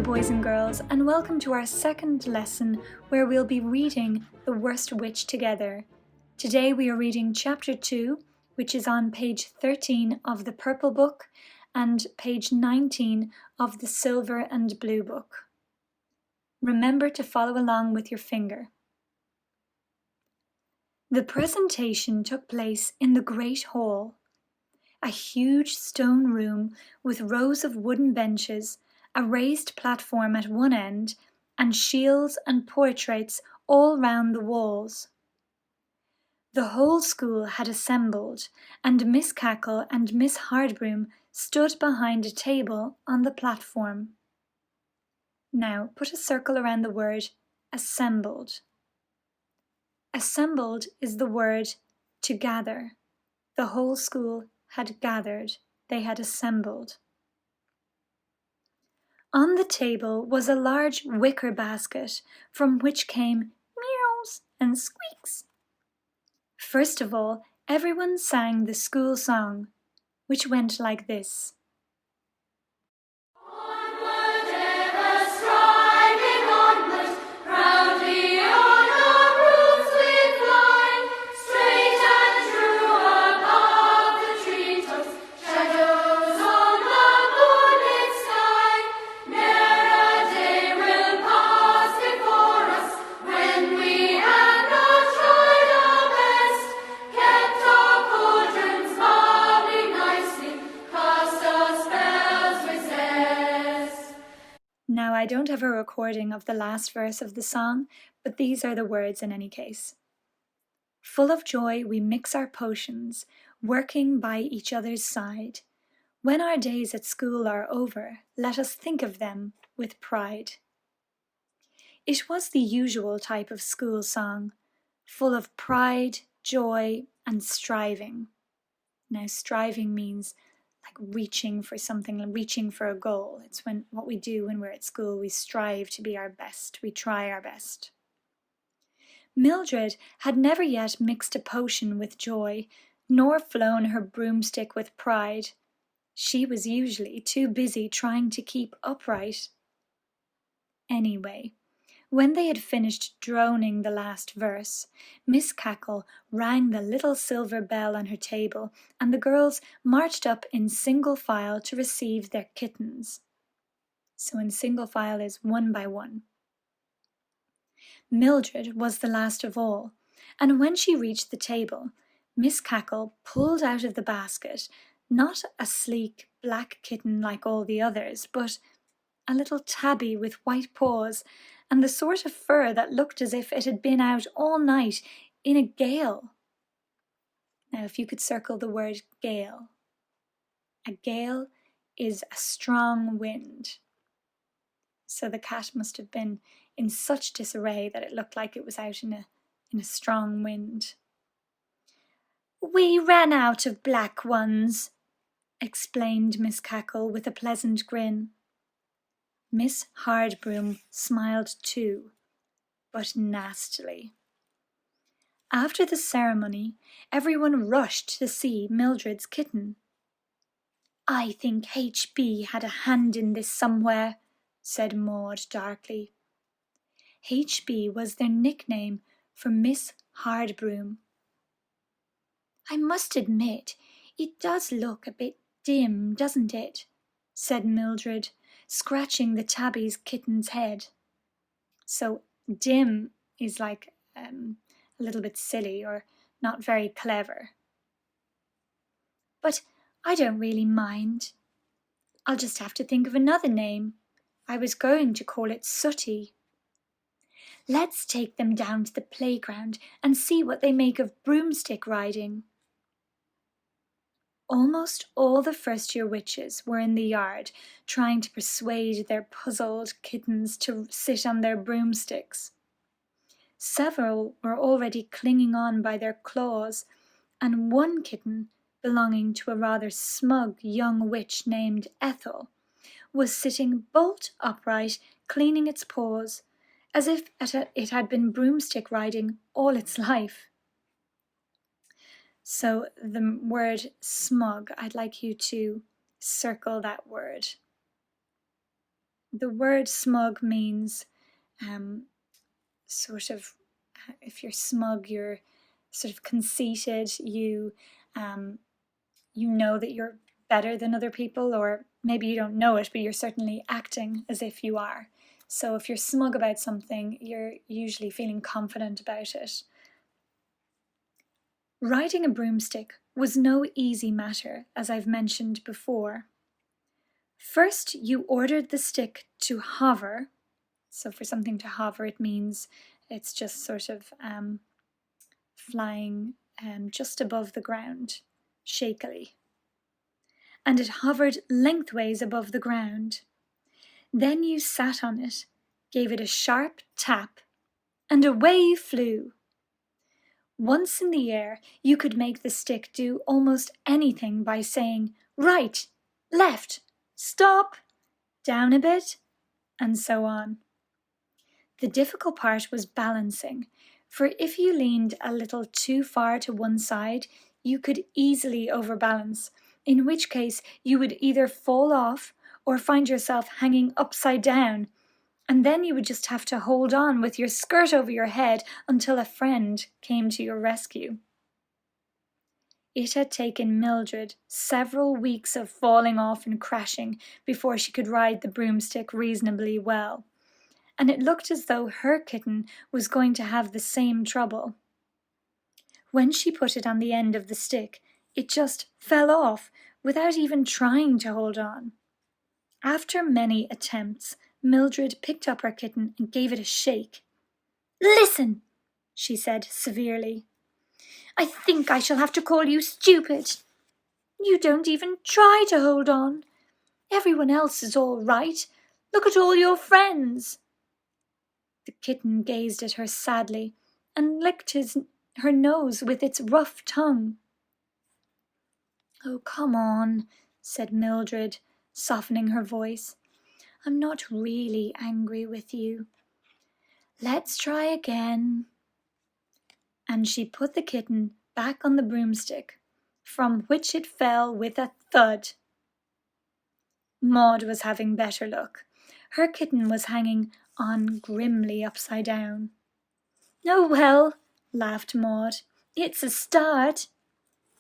boys and girls, and welcome to our second lesson where we'll be reading The Worst Witch together. Today we are reading Chapter 2, which is on page 13 of the Purple Book and page 19 of the Silver and Blue Book. Remember to follow along with your finger. The presentation took place in the Great Hall, a huge stone room with rows of wooden benches, a raised platform at one end, and shields and portraits all round the walls. The whole school had assembled, and Miss Cackle and Miss Hardbroom stood behind a table on the platform. Now put a circle around the word assembled. Assembled is the word to gather. The whole school had gathered. They had assembled. On the table was a large wicker basket from which came meows and squeaks. First of all, everyone sang the school song, which went like this. Now, I don't have a recording of the last verse of the song, but these are the words in any case. Full of joy we mix our potions, working by each other's side. When our days at school are over, let us think of them with pride. It was the usual type of school song, full of pride, joy, and striving. Now, striving means like reaching for something, reaching for a goal. It's what we do when we're at school. We strive to be our best. We try our best. Mildred had never yet mixed a potion with joy, nor flown her broomstick with pride. She was usually too busy trying to keep upright. Anyway, when they had finished droning the last verse, Miss Cackle rang the little silver bell on her table, and the girls marched up in single file to receive their kittens. So in single file is one by one. Mildred was the last of all, and when she reached the table, Miss Cackle pulled out of the basket not a sleek black kitten like all the others, but a little tabby with white paws, and the sort of fur that looked as if it had been out all night in a gale. Now, if you could circle the word gale. A gale is a strong wind. So the cat must have been in such disarray that it looked like it was out in a strong wind. We ran out of black ones, explained Miss Cackle with a pleasant grin. Miss Hardbroom smiled too, but nastily. After the ceremony, everyone rushed to see Mildred's kitten. I think H.B. had a hand in this somewhere, said Maud darkly. H.B. was their nickname for Miss Hardbroom. I must admit, it does look a bit dim, doesn't it? Said Mildred, scratching the tabby's kitten's head. So dim is like a little bit silly or not very clever. But I don't really mind. I'll just have to think of another name. I was going to call it Sooty. Let's take them down to the playground and see what they make of broomstick riding. Almost all the first-year witches were in the yard trying to persuade their puzzled kittens to sit on their broomsticks. Several were already clinging on by their claws, and one kitten, belonging to a rather smug young witch named Ethel, was sitting bolt upright, cleaning its paws, as if it had been broomstick riding all its life. So the word smug, I'd like you to circle that word. The word smug means sort of, if you're smug, you're sort of conceited, you know that you're better than other people, or maybe you don't know it, but you're certainly acting as if you are. So if you're smug about something, you're usually feeling confident about it. Riding a broomstick was no easy matter, as I've mentioned before. First, you ordered the stick to hover. So for something to hover, it means it's just sort of flying just above the ground, shakily. And it hovered lengthways above the ground. Then you sat on it, gave it a sharp tap, and away you flew. Once in the air, you could make the stick do almost anything by saying, right, left, stop, down a bit, and so on. The difficult part was balancing, for if you leaned a little too far to one side, you could easily overbalance, in which case you would either fall off or find yourself hanging upside down, and then you would just have to hold on with your skirt over your head until a friend came to your rescue. It had taken Mildred several weeks of falling off and crashing before she could ride the broomstick reasonably well, and it looked as though her kitten was going to have the same trouble. When she put it on the end of the stick, it just fell off without even trying to hold on. After many attempts, Mildred picked up her kitten and gave it a shake. "Listen," she said severely. "I think I shall have to call you stupid. You don't even try to hold on. Everyone else is all right. Look at all your friends." The kitten gazed at her sadly and licked her nose with its rough tongue. "Oh, come on," said Mildred, softening her voice. "I'm not really angry with you. Let's try again." And she put the kitten back on the broomstick, from which it fell with a thud. Maud was having better luck. Her kitten was hanging on grimly upside down. "Oh well," laughed Maud, "it's a start."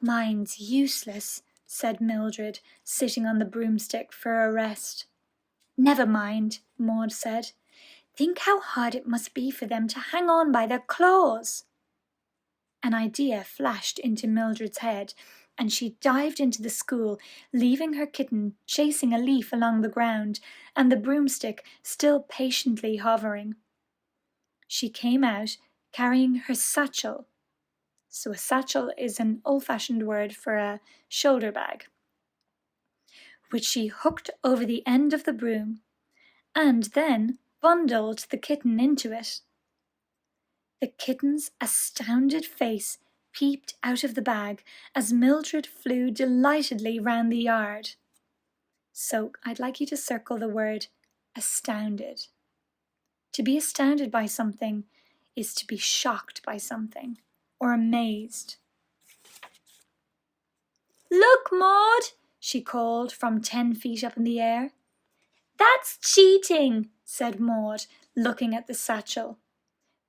"Mine's useless," said Mildred, sitting on the broomstick for a rest. "Never mind," Maud said. "Think how hard it must be for them to hang on by their claws." An idea flashed into Mildred's head, and she dived into the school, leaving her kitten chasing a leaf along the ground and the broomstick still patiently hovering. She came out carrying her satchel. So a satchel is an old-fashioned word for a shoulder bag, which she hooked over the end of the broom, and then bundled the kitten into it. The kitten's astounded face peeped out of the bag as Mildred flew delightedly round the yard. So I'd like you to circle the word astounded. To be astounded by something is to be shocked by something or amazed. "Look, Maud," she called from 10 feet up in the air. "That's cheating," said Maud, looking at the satchel.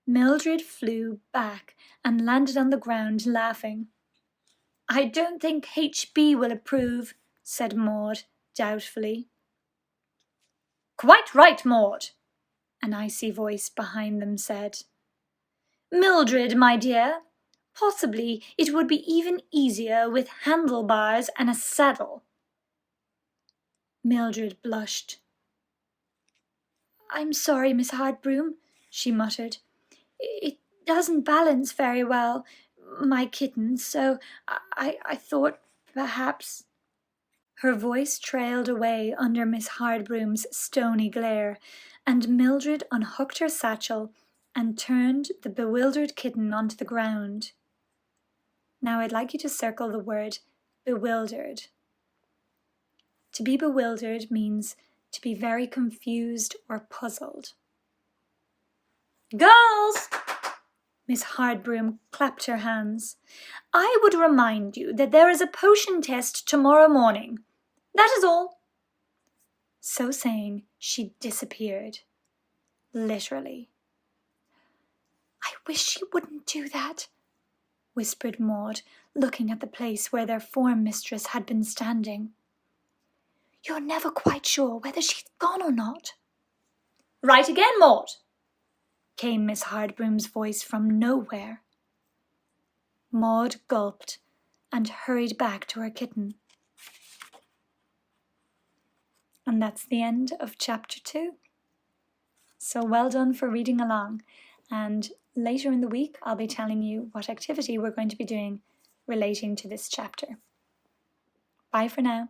Mildred flew back and landed on the ground laughing. "I don't think HB will approve," said Maud doubtfully. "Quite right, Maud," an icy voice behind them said. "Mildred, my dear, possibly it would be even easier with handlebars and a saddle." Mildred blushed. "I'm sorry, Miss Hardbroom," she muttered. "It doesn't balance very well, my kitten, so I thought perhaps—" Her voice trailed away under Miss Hardbroom's stony glare, and Mildred unhooked her satchel and turned the bewildered kitten onto the ground. Now I'd like you to circle the word bewildered. To be bewildered means to be very confused or puzzled. "Girls!" Miss Hardbroom clapped her hands. "I would remind you that there is a potion test tomorrow morning. That is all." So saying, she disappeared. Literally. "I wish she wouldn't do that," whispered Maud, looking at the place where their form mistress had been standing. "You're never quite sure whether she's gone or not." "Right again, Maud," came Miss Hardbroom's voice from nowhere. Maud gulped and hurried back to her kitten. And that's the end of chapter 2. So well done for reading along, and later in the week I'll be telling you what activity we're going to be doing relating to this chapter. Bye for now.